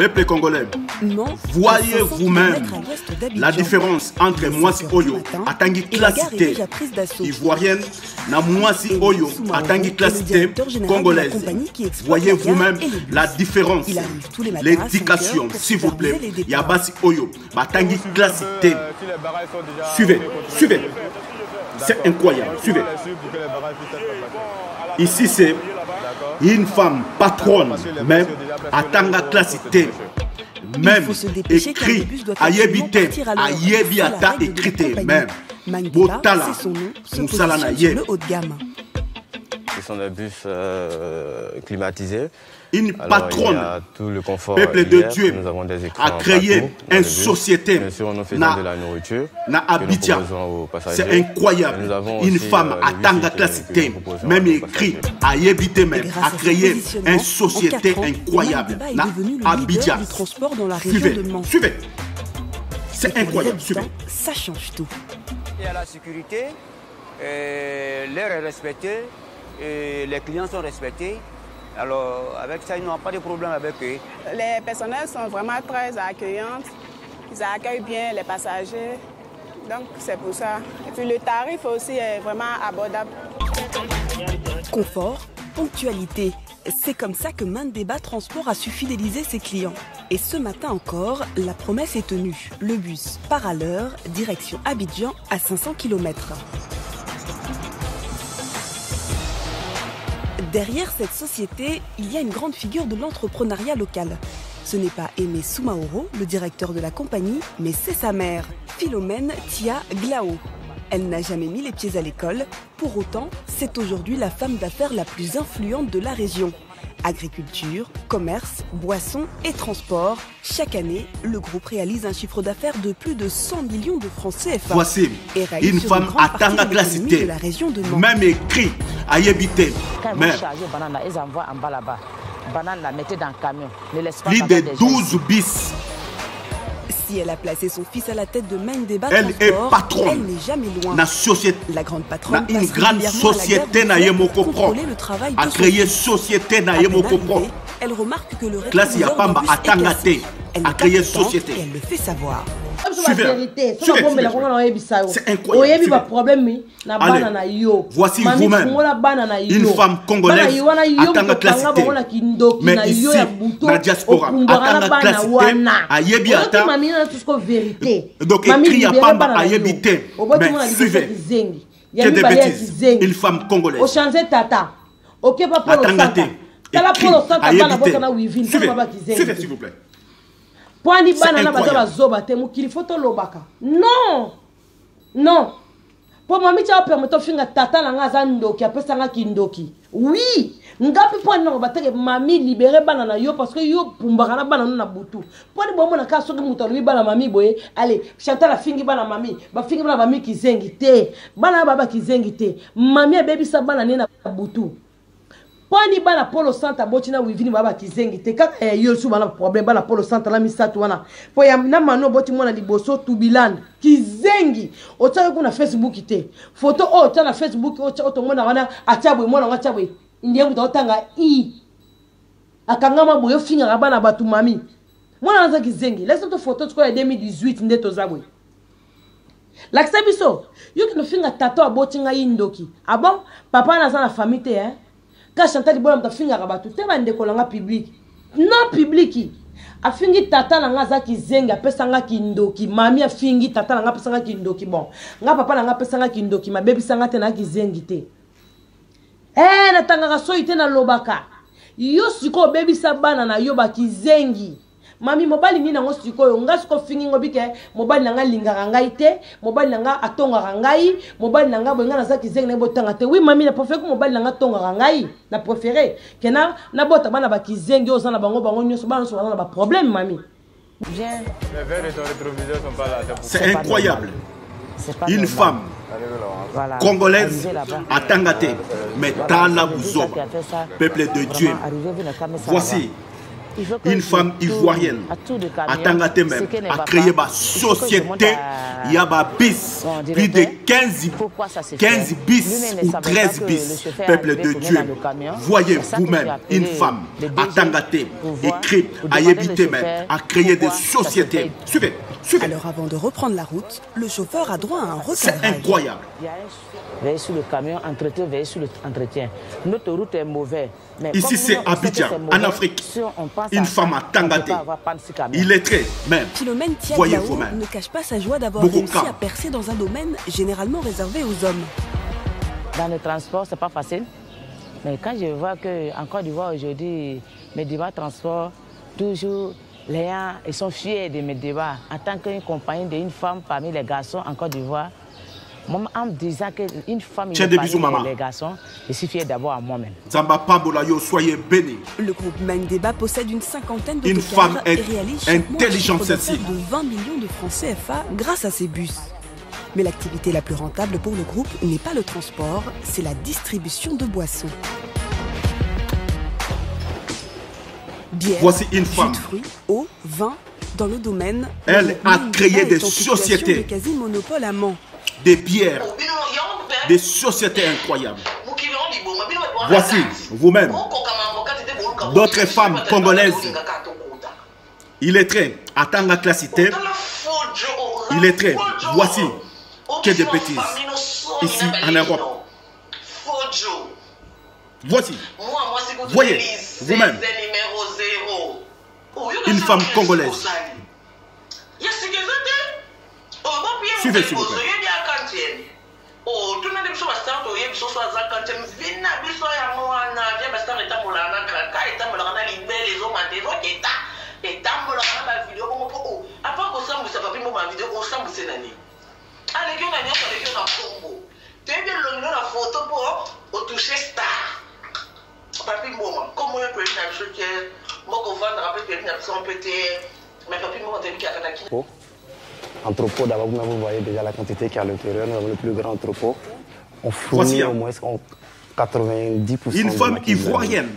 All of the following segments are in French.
Peuple congolais, Mans, voyez à 500 vous-même kilomètres à l'ouest d'Abidjan. la différence entre Mwasi Oyo, Atangi classité ivoirienne, na Mwasi Oyo, Atangi classité congolaise. Voyez vous-même la différence. L'éducation, s'il vous plaît. Yabasi Oyo, Atangi classité. Suivez, suivez. C'est incroyable, suivez. Ici, c'est une femme patronne, même Atanga classité. Même écrit, Ayebité, Ayebiata écrit, même. Botala, Moussalana Ye. Ce sont des bus climatisés. Une patronne, tout le confort peuple de Dieu, a créé une société na Abidjan. C'est incroyable. Une femme à Tanga classité, même écrit, à Yébité même, a créé une société incroyable na Abidjan. Suivez, suivez. C'est incroyable, suivez. Ça change tout. Et à la sécurité, l'air est respecté, et les clients sont respectés. Alors, avec ça, ils n'ont pas de problème avec eux. Les personnels sont vraiment très accueillants. Ils accueillent bien les passagers. Donc, c'est pour ça. Et puis, le tarif aussi est vraiment abordable. Confort, ponctualité. C'est comme ça que Mandeba Transport a su fidéliser ses clients. Et ce matin encore, la promesse est tenue. Le bus part à l'heure, direction Abidjan à 500 km. Derrière cette société, il y a une grande figure de l'entrepreneuriat local. Ce n'est pas Aimé Soumaoro, le directeur de la compagnie, mais c'est sa mère, Philomène Tia Glao. Elle n'a jamais mis les pieds à l'école. Pour autant, c'est aujourd'hui la femme d'affaires la plus influente de la région. Agriculture, commerce, boissons et transport. Chaque année, le groupe réalise un chiffre d'affaires de plus de 100 millions de francs CFA. Voici une femme à Tanga classité, même écrit à Yébité. Plus de 12 bis. Si elle a placé son fils à la tête de Mandeba elle Transport, est patronne. Elle n'est jamais loin. La grande patronne une grande société na Yemoko Pro. A créé société na Yemoko Pro. Elle remarque que le classe Yapamba a Tangate. A créé société. Elle le fait savoir. C'est incroyable. Voici vous-même une femme congolaise à Tanga classité. Mais ici, dans la diaspora, à Tanga classité, à Yebiata. Donc écrit à Pamba à Yebité. Mais suivez. Que des bêtises. Une femme congolaise. À Tangate. Écrit à Yebité. Suivez, s'il vous plaît. Non, non. Pour mami tia permettre finga tata na ngaza ndoki apesanga kindoki. Oui, ngapi po na bateke mami libérer bana na yo parce que yo pumbaka na bana na butu. Po ni bomona ka soki muto lui bana mami boye, allez, Chantal la fingi bana mami, ba fingi bana mami kizengi te. Bana baba kizengi te. Mami abebisa bana ne na butu. Pani bana polo santa botina wivini baba kizengi te kaka yo su bana problème bana polo santa la misatu wana po ya na mano boti mona liboso tubiland kizengi otaka kuna Facebook te photo o ta na Facebook o ta otomona wana achabwe mona ngachabwe ndiye muta otanga I akangama boyo finga bana batu mami mona nza kizengi laisse to photo tko ya 2018 ndeto zabwe lakisa biso yo kino finga tato abotinga indoki bon papa na za na famille te hein. Quand Chantal Bola mta finga rabatu te bande kolanga public non public a fingi tata na nga za kizenga pesa nga kindoki mami a fingi tata na nga pesa nga kindoki bon nga papa na nga pesa nga kindoki ma baby sanga te na kizengi te na tanga so ite na lobaka yo siko baby sa bana na yo ba kizengi mami mobali ni nango sikoyo nga siko fingi ngobike mobali nanga lingaka ngai te mobali nanga atongaka ngai mobali nanga bonga na zaki zenga botanga te oui mami na préféré ko mobali nanga tongaka ngai na préféré kena na bota bana ba kizengi ozana bango nyoso bana so bana ba problème mami bien les verres de ton rétroviseur sont pas là c'est incroyable une femme congolaise à Tangate mais Tala Bouzoba peuple de Dieu voici une femme ivoirienne, à Tangate même, a créé ma société, il y a ma bis, plus de 15 bis ou 13 bis, peuple de Dieu. Voyez vous-même une femme à Tangate, écrit, à Yébité même, à créer des sociétés. Suivez, suivez. Alors avant de reprendre la route, le chauffeur a droit à un recadrage. C'est incroyable. Veillez sur le camion, entretien, veillez sur l'entretien. Notre route est mauvaise. Ici c'est Abidjan, en Afrique. Une femme à Tangate. Il est très même. Philomène Tia Glao ne cache pas sa joie d'avoir réussi à percer dans un domaine généralement réservé aux hommes. Dans le transport, c'est pas facile. Mais quand je vois qu'en Côte d'Ivoire aujourd'hui, mes débats de transport, toujours les gens ils sont fiers de mes débats. En tant qu'une compagnie d'une femme parmi les garçons en Côte d'Ivoire, en me disant qu'une femme est parmi les garçons, je suis fier d'abord à moi-même. Zamba Pambolayo, soyez bénis. Le groupe Magne Débat possède une cinquantaine de femme et réalise intelligente de 20 millions de francs CFA grâce à ses bus. Mais l'activité la plus rentable pour le groupe n'est pas le transport, c'est la distribution de boissons. Bière, voici une femme. Jus de fruits, eau, vin, dans le domaine. Elle a créé des sociétés. De quasi-monopole à Mans. Des bières, des sociétés incroyables. Voici vous-même d'autres femmes congolaises. Il est très à Tanga Classité. Il est très, voici que des bêtises ici en Europe. Voici, voyez vous-même une femme congolaise. Suivez s'il vous plaît. Entrepôt, d'abord, vous voyez déjà la quantité qu'il y a à l'intérieur. Nous avons le plus grand entrepôt. On fournit au moins 90%. Une femme ivoirienne.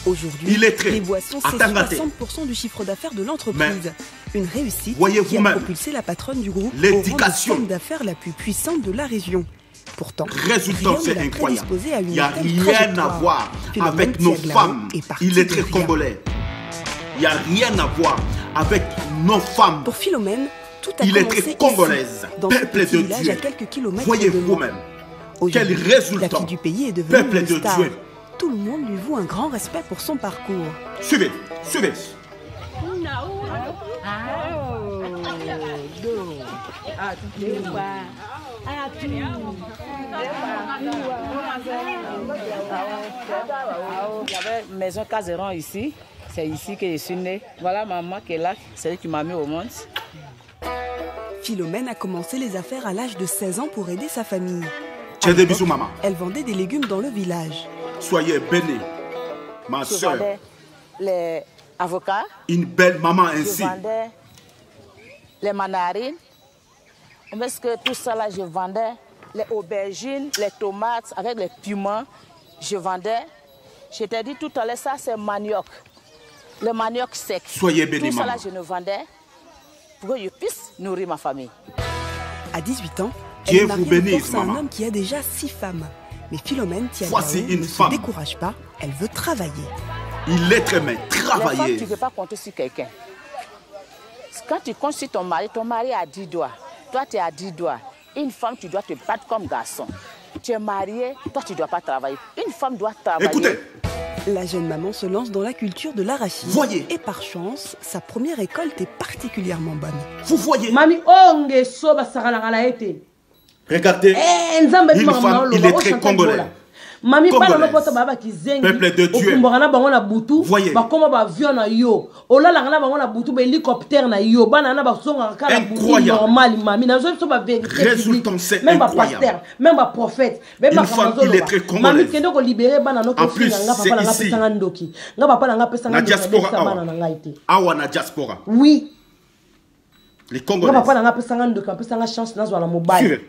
Aujourd'hui, les boissons, c'est 60% du chiffre d'affaires de l'entreprise. Une réussite qui a propulsé la patronne du groupe au rang de femme d'affaires la plus puissante de la région. Pourtant, résultat, c'est incroyable. Il n'y a rien à voir avec nos femmes. Il est très congolais. Il n'y a rien à voir avec nos femmes. Pour Philomène, tout a il est très congolaise, peuple de Dieu. Voyez vous-même quel résultat. La fille du pays est devenue peuple de star. Dieu. Tout le monde lui voue un grand respect pour son parcours. Suivez, suivez. J'avais maison Caseron ici. C'est ici que je suis née. Voilà maman qui est là, c'est elle qui m'a mis au monde. Philomène a commencé les affaires à l'âge de 16 ans pour aider sa famille. Tiens des bisous, maman. Elle vendait des légumes dans le village. Soyez bénis, ma soeur. Je vendais les avocats. Une belle maman ainsi. Je vendais les mandarines. Parce que tout ça là, je vendais les aubergines, les tomates avec les piments. Je vendais. Je t'ai dit tout à l'heure, ça c'est manioc. Le manioc sec. Soyez bénis, maman. Tout ça là, je ne vendais pour que je puisse nourrir ma famille. À 18 ans, Dieu elle marie vous bénisse, un homme qui a déjà 6 femmes. Mais Philomène voici une ne femme. se décourage pas, elle veut travailler. Il est très bien, travailler. Les femmes, tu ne peux pas compter sur quelqu'un. Quand tu comptes sur ton mari a 10 doigts. Toi, tu as 10 doigts. Une femme, tu dois te battre comme garçon. Tu es marié, toi, tu ne dois pas travailler. Une femme doit travailler. Écoutez. La jeune maman se lance dans la culture de l'arachide. Voyez. Et par chance, sa première récolte est particulièrement bonne. Vous voyez. Mami onge soba sakalakala ete. Regardez. Une femme, il est très congolais. Mami pas no poto baba kizengi. Peuple de Dieu. Okumbana bango na butu. Voyez. Ba koma ba avion na yo. Olala ngana bango na butu ba hélicoptère na yo. Bana na ba songa kala butu normal mami. Na zo ba vérité. Résultat c'est même incroyable. Pasteur, même ba prophète, même une femme il est très congolais. Mami kendo ko libérer bana no ko finga nga papa na pesa nga ndoki. Nga papa na nga pesa nga diaspora bana na nga ite. Awa na diaspora. Oui. Les Congolais. Nga papa na nga pesa nga ndoki, pesa nga chance na zo la mobile.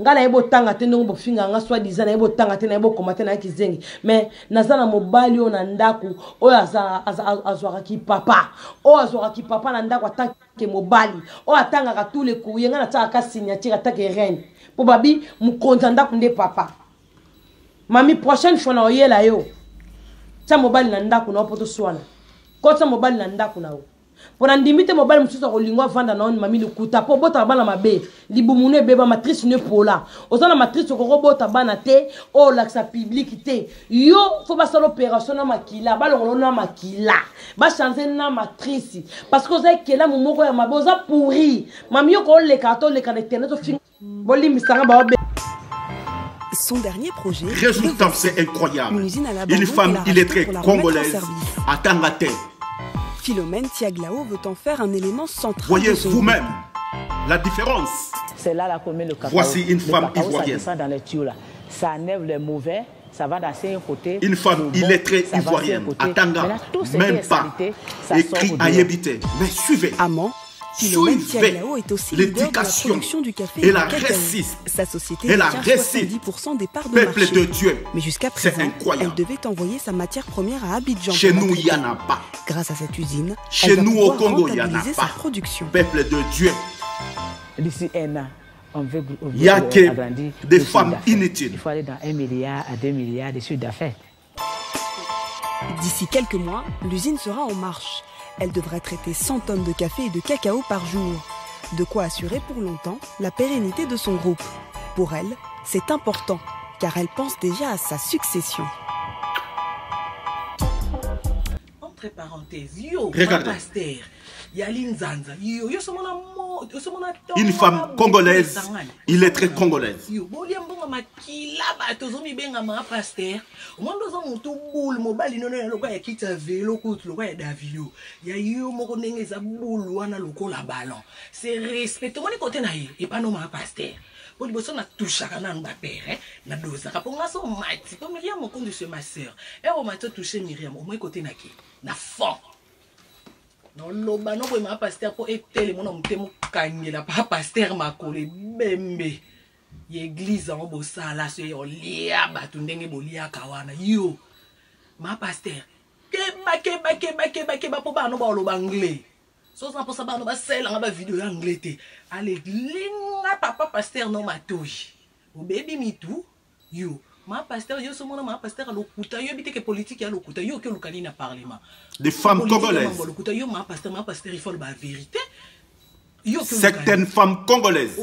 nga na yebo tanga te ndongo bofinga nga soi disant na yebo tanga te na yebo komate na kizengi mais naza na mobali o na ndaku o azwaka ki papa o azwaka ki papa na ndaku atake mobali o atangaka tous les courriers nga na tsaka signature atake reine po babi mukonza ndaku nde papa mami prochaine fois na oyela yo tsa mobali na ndaku na poto swana ko tsa mobali na ndaku na o pona ndimite mobali mususu kolingwa vanda na on mami lukuta po bota bana mabe libumune beba matrice ne pola ozana matrice ko bota bana te o l'accès public te yo faut ba sala opération na makila ba lokolo na makila ba changer na matrice parce que ozai kela mumoko ya maboza pourri mami yo ko le carton le canetene to fin boli misanga ba obe. Son dernier projet. Résultat, c'est incroyable. Une femme illettrée congolaise à Tangate. Philomène Tiaglao veut en faire un élément central. Voyez vous-même la différence. C'est là la commune le cacao. Voici une femme cacao, ivoirienne. Ça descend dans les tuyaux là. Ça enlève les mauvais, ça va d'un côté. Une femme illettrée ivoirienne à Tanga, même pas écrit à Yébité. Mais suivez. Amant. Philomène Tiaglao est aussi leader de la production du café et la résiste. Sa société détient 70% des parts de peuple marché. De Dieu. Mais jusqu'à présent, elle devait envoyer sa matière première à Abidjan. Chez nous, il n'y en a pas. Grâce à cette usine, chez nous au Congo, il n'y en a sa pas. Production. Peuple de Dieu. D'ici un an, on veut il n'y a que des femmes inutiles. Il faut aller dans 1 milliard à 2 milliards de chiffre d'affaires. D'ici quelques mois, l'usine sera en marche. Elle devrait traiter 100 tonnes de café et de cacao par jour. De quoi assurer pour longtemps la pérennité de son groupe. Pour elle, c'est important, car elle pense déjà à sa succession. Entre parenthèses, yo, regardez. Une femme congolaise, il est très congolaise. C'est respecté. Pour les personnes qui touchent à un père, na dose. Pour moi, c'est un mati. Pour Myriam, mon compte de ma soeur. Et on m'a touché Myriam. Au moins, côté naki. Na fond. Non, le banon pour ma pasteur pour ételer mon homme témo kanye la pas pasteur ma collé bembe. L'église en bossa là c'est on lia batundenge bolia kawana yo. Ma pasteur. Keba pour ba no ba lo anglais. So ça pour ça ba no ba sel en ba vidéo anglais té. Allez linga papa pasteur no matouille. O baby me too yo. Ma pasteur yo so mon ma pasteur lokuta yo bité que politique ya lokuta yo que lukani na parlement. Des femmes congolaises. Yo ma pasteur il faut la vérité. Certaines femmes congolaises.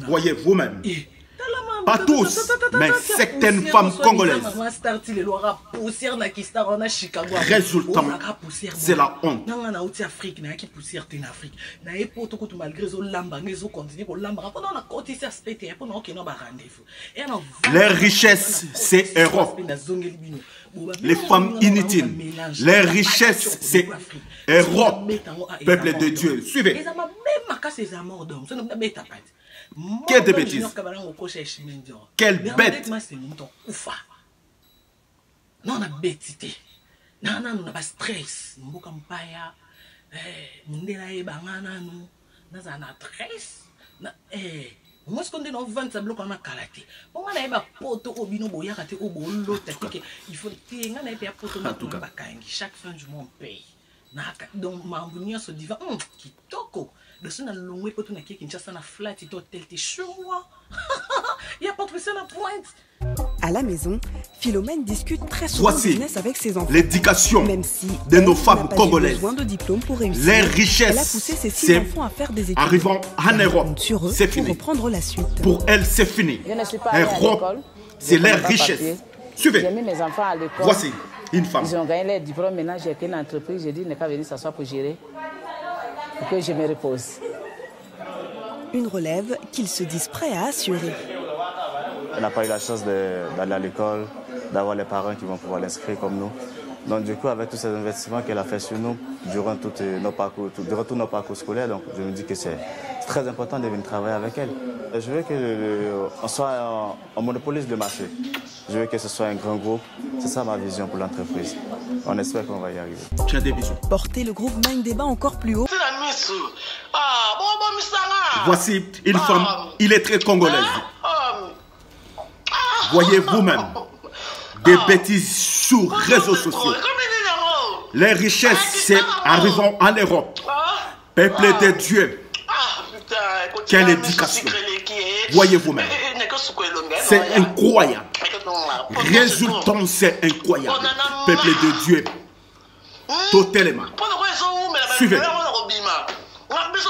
Voyez vous-même. Pas tous, mais certaines femmes congolaises. Résultat, c'est la honte. Les richesses, c'est Europe. Les femmes inutiles. Les richesses, c'est Europe. Peuple de Dieu. Suivez. Quelle bêtise. Quelle bête. Non, on a bêtité. Non, on a stress. On a stress. Moi, ce qu'on dit dans 20 blocs, on a calaté. On a un poteau au bino boya raté au bolo. Il faut que chaque fin du mois on paye. Donc, ma bonne se dit, qui toko. De ce na longue pour tout na qui Kinshasa na flat et hôtel t'es chaud. Il y a pas de ça na pointe. À la maison, Philomène discute très souvent business avec ses enfants. L'éducation de nos femmes congolaises. Besoin de diplôme pour réussir. Les richesses. Elle a poussé ses 6 enfants à faire des études. Arrivant en Europe, c'est fini. Pour reprendre la suite. Pour elle, c'est fini. Europe, c'est les richesses. Suivez. J'ai mis mes enfants à l'école. Voici une femme. Ils ont gagné les diplômes. Maintenant, j'ai créé une entreprise. J'ai dit, il n'est qu'à venir s'asseoir pour gérer. Pour que je me repose. Une relève qu'ils se disent prêts à assurer. Elle n'a pas eu la chance d'aller à l'école, d'avoir les parents qui vont pouvoir l'inscrire comme nous. Donc du coup, avec tous ces investissements qu'elle a fait sur nous durant tous nos parcours scolaires, donc je me dis que c'est très important de venir travailler avec elle. Je veux qu'on soit en monopoliste de marché. Je veux que ce soit un grand groupe. C'est ça ma vision pour l'entreprise. On espère qu'on va y arriver. Tiens des bisous. Porter le groupe Mindeba encore plus haut. Voici une femme illettrée congolaise. Voyez vous-même des bêtises sur réseaux sociaux. Les richesses, c'est arrivant en Europe. Peuple de Dieu. Quelle éducation. Voyez vous-même. C'est incroyable. Résultant, c'est incroyable. Peuple de Dieu. Totalement. Suivez.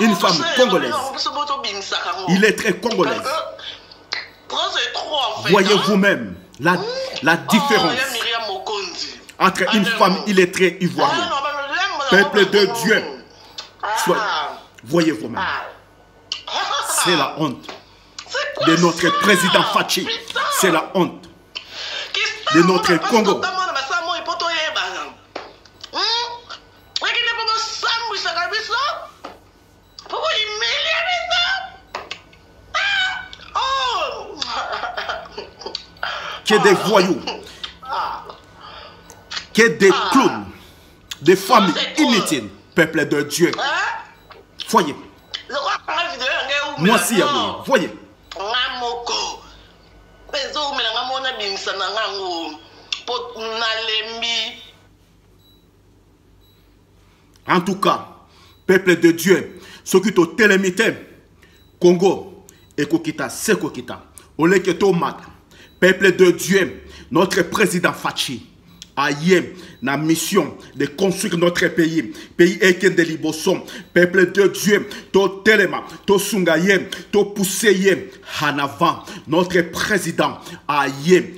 Une femme congolaise. Il est très congolaise. Voyez vous-même la différence entre une femme illettrée ivoirienne. Peuple de Dieu. Voyez vous-même. C'est la honte de notre président Fachi. C'est la honte de notre Congo. Que des voyous, que des clowns, des familles inutiles, peuple de Dieu. Voyez. Moi si voyez. En tout cas, peuple de Dieu, ce qui est télémite, Congo, et Kokita, c'est Kokita. Ole Keto Mat, peuple de Dieu, notre président Fachi, a la mission de construire notre pays. Pays Eken de Liboson, peuple de Dieu, to Telema, to Sungaye, to Pousseye, en avant. Notre président a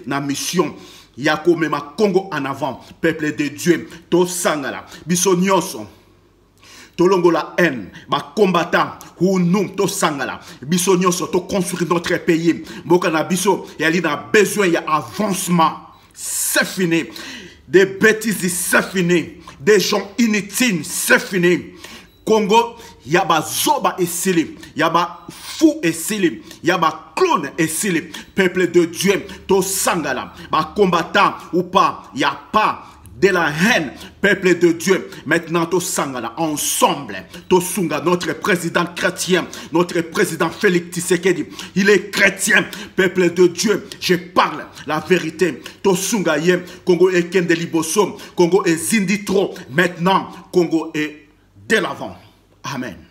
la mission. Yako mema Congo en avant, peuple de Dieu, to Sangala, Bisonyoso. Tolongo la haine, ba combattant, ou nous, to sangala, biso nyonso, to construire notre pays. Mokana biso, yali na besoin, y a avancement. C'est fini. Des bêtises, c'est fini. Des gens inutiles, c'est fini. Congo, y a ba zoba et sili, y a ba fou et sili, y a ba clone et sili. Peuple de Dieu, to sangala, ba combattant ou pas, y a pas de la haine, peuple de Dieu. Maintenant, to sangala ensemble, to sunga, notre président chrétien, notre président Félix Tshisekedi, il est chrétien, peuple de Dieu. Je parle la vérité. To sunga yem, Congo est Ken de Liboso, Congo est Zinditro. Maintenant, Congo est de l'avant. Amen.